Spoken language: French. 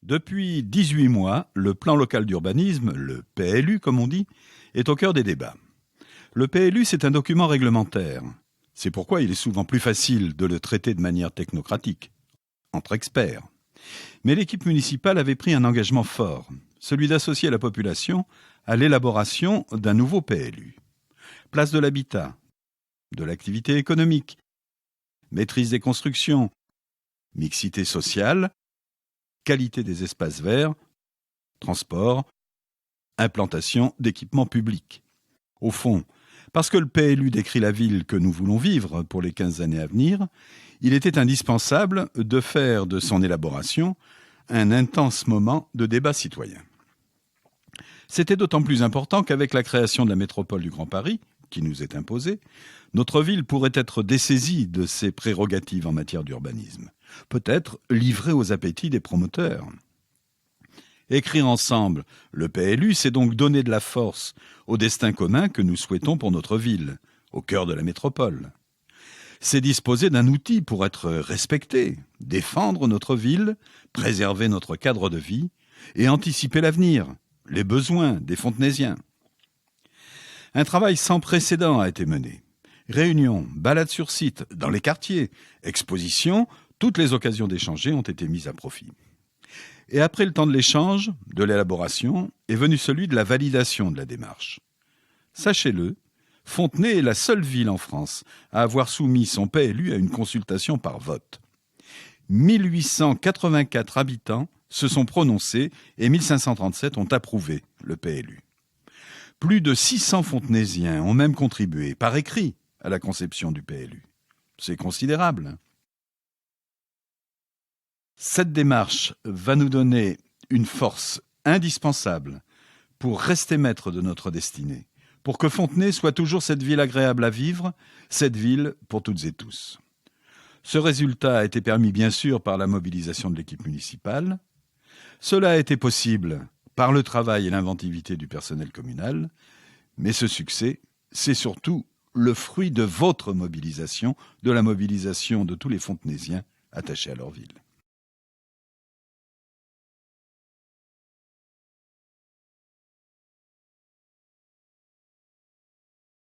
Depuis 18 mois, le plan local d'urbanisme, le PLU comme on dit, est au cœur des débats. Le PLU, c'est un document réglementaire. C'est pourquoi il est souvent plus facile de le traiter de manière technocratique, entre experts. Mais l'équipe municipale avait pris un engagement fort, celui d'associer la population à l'élaboration d'un nouveau PLU. Place de l'habitat, de l'activité économique, maîtrise des constructions, mixité sociale, qualité des espaces verts, transport, implantation d'équipements publics. Au fond, parce que le PLU décrit la ville que nous voulons vivre pour les 15 années à venir, il était indispensable de faire de son élaboration un intense moment de débat citoyen. C'était d'autant plus important qu'avec la création de la métropole du Grand Paris, qui nous est imposée, notre ville pourrait être dessaisie de ses prérogatives en matière d'urbanisme, peut-être livrée aux appétits des promoteurs. Écrire ensemble le PLU, c'est donc donner de la force au destin commun que nous souhaitons pour notre ville, au cœur de la métropole. C'est disposer d'un outil pour être respecté, défendre notre ville, préserver notre cadre de vie et anticiper l'avenir, les besoins des Fontenaisiens. Un travail sans précédent a été mené. Réunions, balades sur site, dans les quartiers, expositions, toutes les occasions d'échanger ont été mises à profit. Et après le temps de l'échange, de l'élaboration, est venu celui de la validation de la démarche. Sachez-le, Fontenay est la seule ville en France à avoir soumis son PLU à une consultation par vote. 1884 habitants se sont prononcés et 1537 ont approuvé le PLU. Plus de 600 Fontenaisiens ont même contribué, par écrit, à la conception du PLU. C'est considérable. Cette démarche va nous donner une force indispensable pour rester maître de notre destinée, pour que Fontenay soit toujours cette ville agréable à vivre, cette ville pour toutes et tous. Ce résultat a été permis bien sûr par la mobilisation de l'équipe municipale. Cela a été possible par le travail et l'inventivité du personnel communal, mais ce succès, c'est surtout le fruit de votre mobilisation, de la mobilisation de tous les Fontenaisiens attachés à leur ville.